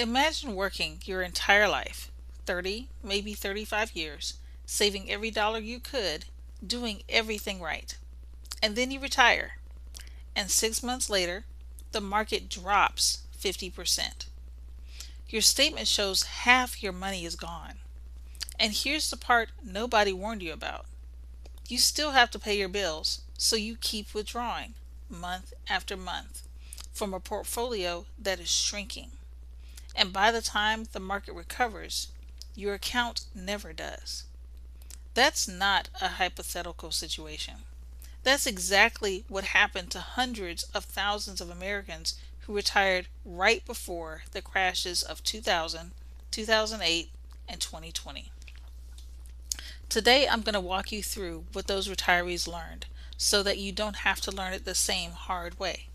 Imagine working your entire life, 30, maybe 35 years, saving every dollar you could, doing everything right. And then you retire, and 6 months later, the market drops 50%. Your statement shows half your money is gone. And here's the part nobody warned you about. You still have to pay your bills, so you keep withdrawing month after month from a portfolio that is shrinking. And by the time the market recovers, your account never does. That's not a hypothetical situation. That's exactly what happened to hundreds of thousands of Americans who retired right before the crashes of 2000, 2008, and 2020. Today, I'm going to walk you through what those retirees learned so that you don't have to learn it the same hard way.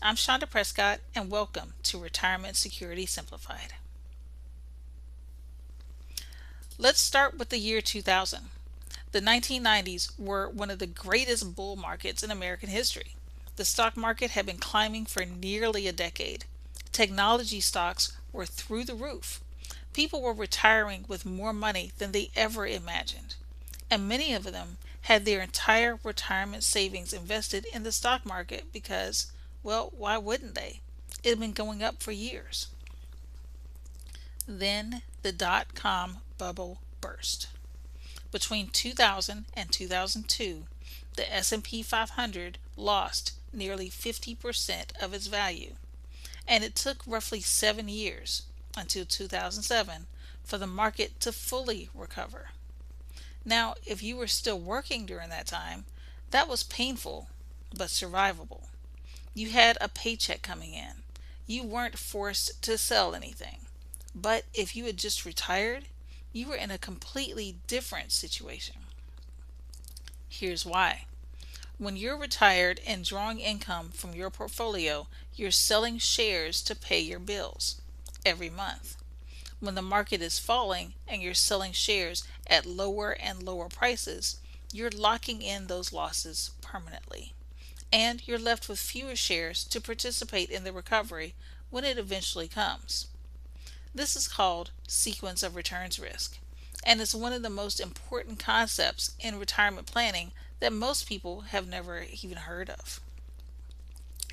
I'm Shonda Prescott, and welcome to Retirement Security Simplified. Let's start with the year 2000. The 1990s were one of the greatest bull markets in American history. The stock market had been climbing for nearly a decade. Technology stocks were through the roof. People were retiring with more money than they ever imagined. And many of them had their entire retirement savings invested in the stock market because, well, why wouldn't they? It had been going up for years. Then the dot-com bubble burst. Between 2000 and 2002, the S&P 500 lost nearly 50% of its value, and it took roughly 7 years, until 2007, for the market to fully recover. Now, if you were still working during that time, that was painful but survivable. You had a paycheck coming in. You weren't forced to sell anything. But if you had just retired, you were in a completely different situation. Here's why. When you're retired and drawing income from your portfolio, you're selling shares to pay your bills every month. When the market is falling and you're selling shares at lower and lower prices, you're locking in those losses permanently. And you're left with fewer shares to participate in the recovery when it eventually comes. This is called sequence of returns risk, and it's one of the most important concepts in retirement planning that most people have never even heard of.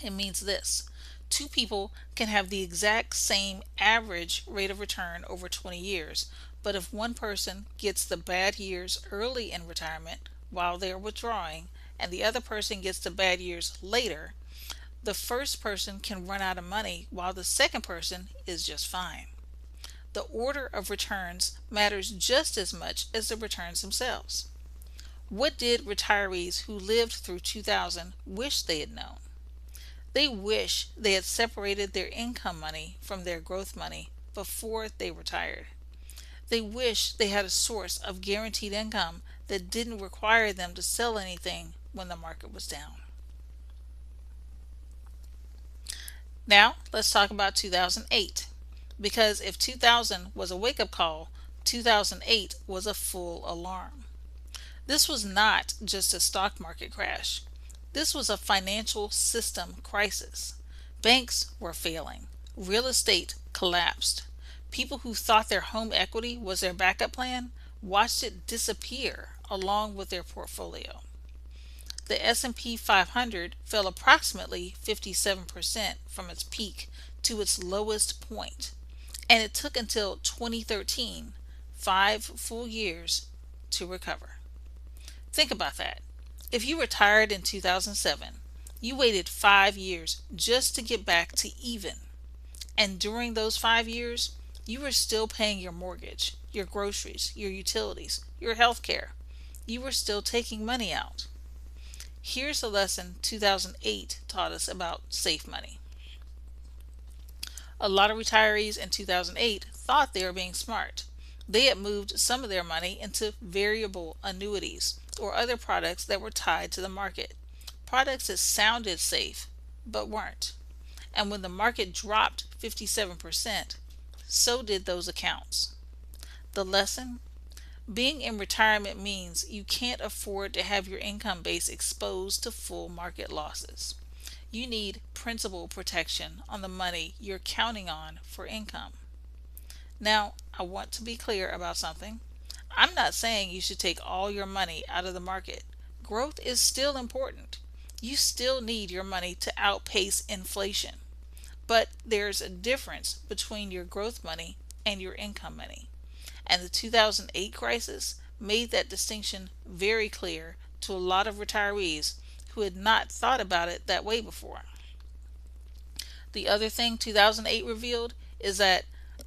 It means this: two people can have the exact same average rate of return over 20 years, but if one person gets the bad years early in retirement while they're withdrawing, and the other person gets the bad years later, the first person can run out of money while the second person is just fine. The order of returns matters just as much as the returns themselves. What did retirees who lived through 2000 wish they had known? They wish they had separated their income money from their growth money before they retired. They wish they had a source of guaranteed income that didn't require them to sell anything when the market was down. Now, let's talk about 2008. Because if 2000 was a wake-up call, 2008 was a full alarm. This was not just a stock market crash. This was a financial system crisis. Banks were failing. Real estate collapsed. People who thought their home equity was their backup plan watched it disappear along with their portfolio. The S&P 500 fell approximately 57% from its peak to its lowest point, and it took until 2013, 5 full years, to recover. Think about that. If you retired in 2007, you waited 5 years just to get back to even. And during those 5 years, you were still paying your mortgage, your groceries, your utilities, your health care. You were still taking money out. Here's a lesson 2008 taught us about safe money. A lot of retirees in 2008 thought they were being smart. They had moved some of their money into variable annuities or other products that were tied to the market. Products that sounded safe but weren't. And when the market dropped 57%, so did those accounts. The lesson? Being in retirement means you can't afford to have your income base exposed to full market losses. You need principal protection on the money you're counting on for income. Now, I want to be clear about something. I'm not saying you should take all your money out of the market. Growth is still important. You still need your money to outpace inflation. But there's a difference between your growth money and your income money. And the 2008 crisis made that distinction very clear to a lot of retirees who had not thought about it that way before. The other thing 2008 revealed is that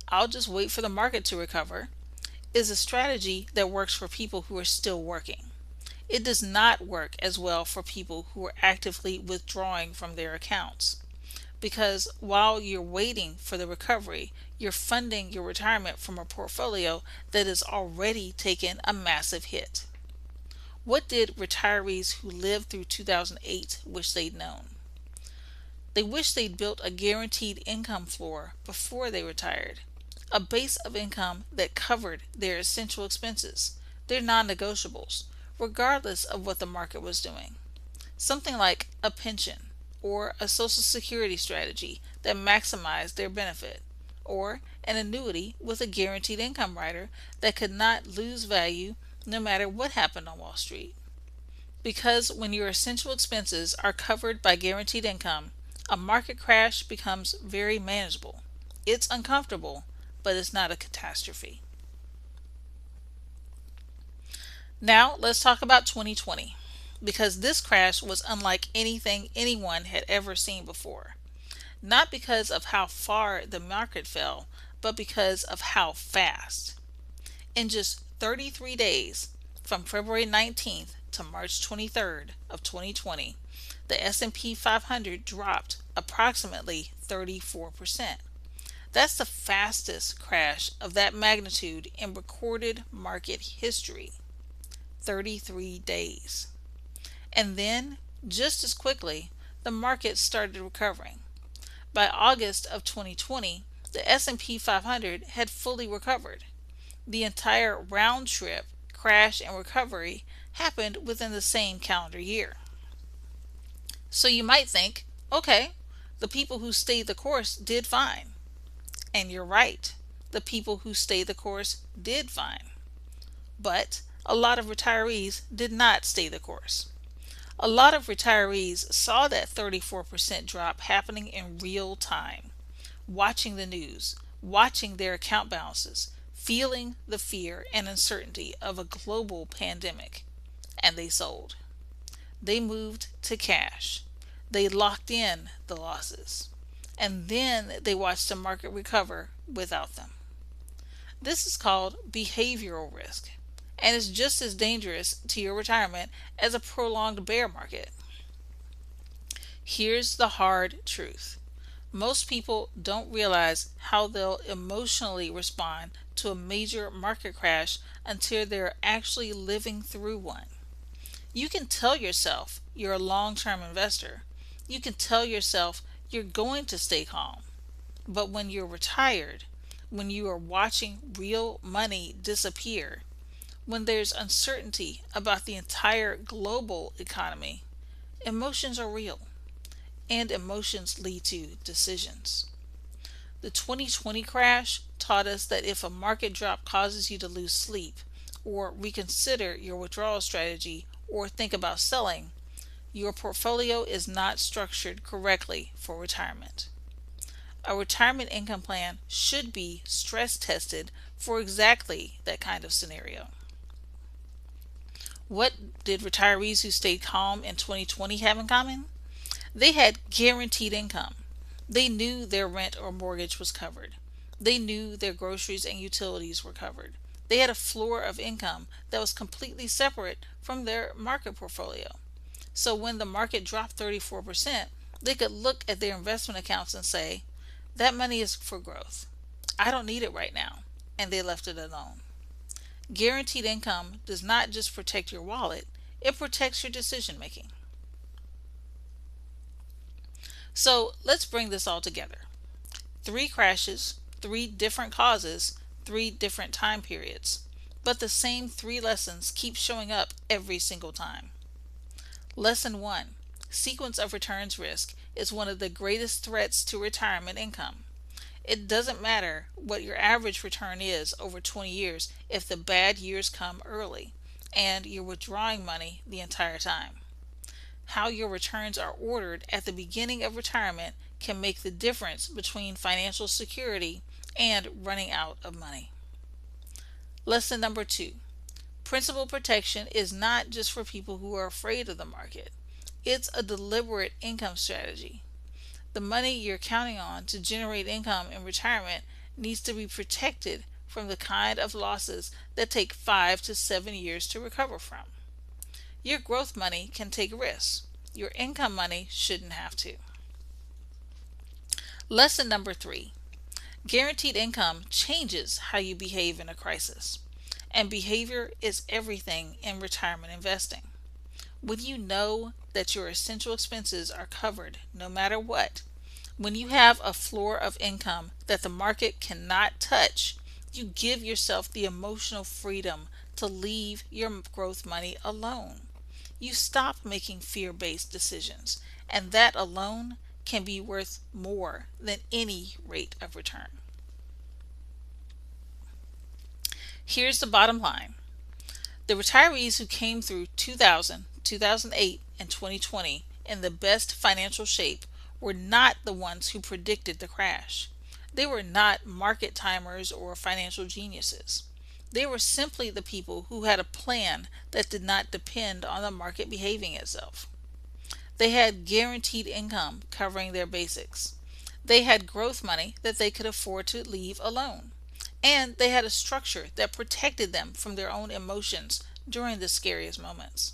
"I'll just wait for the market to recover" is a strategy that works for people who are still working. It does not work as well for people who are actively withdrawing from their accounts. Because while you're waiting for the recovery, you're funding your retirement from a portfolio that has already taken a massive hit. What did retirees who lived through 2008 wish they'd known? They wish they'd built a guaranteed income floor before they retired, a base of income that covered their essential expenses, their non-negotiables, regardless of what the market was doing. Something like a pension or a Social Security strategy that maximized their benefit, or an annuity with a guaranteed income rider that could not lose value no matter what happened on Wall Street. Because when your essential expenses are covered by guaranteed income, a market crash becomes very manageable. It's uncomfortable, but it's not a catastrophe. Now let's talk about 2020, because this crash was unlike anything anyone had ever seen before. Not because of how far the market fell, but because of how fast. In just 33 days, from February 19th to March 23rd of 2020, the S&P 500 dropped approximately 34%. That's the fastest crash of that magnitude in recorded market history. 33 days. And then, just as quickly, the market started recovering. By August of 2020, the S&P 500 had fully recovered. The entire round trip crash and recovery happened within the same calendar year. So you might think, okay, the people who stayed the course did fine. And you're right, the people who stayed the course did fine. But a lot of retirees did not stay the course. A lot of retirees saw that 34% drop happening in real time, watching the news, watching their account balances, feeling the fear and uncertainty of a global pandemic, and they sold. They moved to cash. They locked in the losses, and then they watched the market recover without them. This is called behavioral risk, and it's just as dangerous to your retirement as a prolonged bear market. Here's the hard truth. Most people don't realize how they'll emotionally respond to a major market crash until they're actually living through one. You can tell yourself you're a long-term investor. You can tell yourself you're going to stay calm. But when you're retired, when you are watching real money disappear, when there's uncertainty about the entire global economy, emotions are real, and emotions lead to decisions. The 2020 crash taught us that if a market drop causes you to lose sleep, or reconsider your withdrawal strategy, or think about selling, your portfolio is not structured correctly for retirement. A retirement income plan should be stress tested for exactly that kind of scenario. What did retirees who stayed calm in 2020 have in common? They had guaranteed income. They knew their rent or mortgage was covered. They knew their groceries and utilities were covered. They had a floor of income that was completely separate from their market portfolio. So when the market dropped 34%, they could look at their investment accounts and say, that money is for growth. I don't need it right now. And they left it alone. Guaranteed income does not just protect your wallet, it protects your decision making. So let's bring this all together. 3 crashes, 3 different causes, 3 different time periods. But the same 3 lessons keep showing up every single time. Lesson 1. Sequence of returns risk is one of the greatest threats to retirement income. It doesn't matter what your average return is over 20 years if the bad years come early and you're withdrawing money the entire time. How your returns are ordered at the beginning of retirement can make the difference between financial security and running out of money. Lesson number 2. Principal protection is not just for people who are afraid of the market. It's a deliberate income strategy. The money you're counting on to generate income in retirement needs to be protected from the kind of losses that take 5 to 7 years to recover from. Your growth money can take risks. Your income money shouldn't have to. Lesson number 3. Guaranteed income changes how you behave in a crisis. And behavior is everything in retirement investing. When you know that your essential expenses are covered no matter what, when you have a floor of income that the market cannot touch, you give yourself the emotional freedom to leave your growth money alone. You stop making fear-based decisions, and that alone can be worth more than any rate of return. Here's the bottom line. The retirees who came through 2000, 2008, and 2020 in the best financial shape were not the ones who predicted the crash. They were not market timers or financial geniuses. They were simply the people who had a plan that did not depend on the market behaving itself. They had guaranteed income covering their basics. They had growth money that they could afford to leave alone. And they had a structure that protected them from their own emotions during the scariest moments.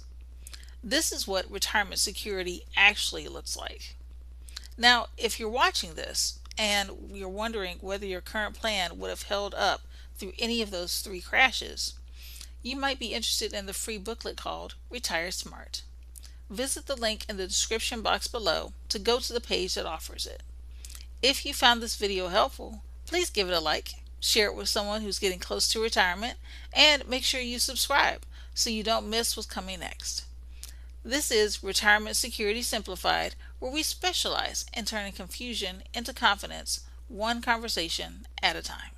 This is what retirement security actually looks like. Now, if you're watching this and you're wondering whether your current plan would have held up through any of those 3 crashes, you might be interested in the free booklet called Retire Smart. Visit the link in the description box below to go to the page that offers it. If you found this video helpful, please give it a like, share it with someone who's getting close to retirement, and make sure you subscribe so you don't miss what's coming next. This is Retirement Security Simplified, where we specialize in turning confusion into confidence, one conversation at a time.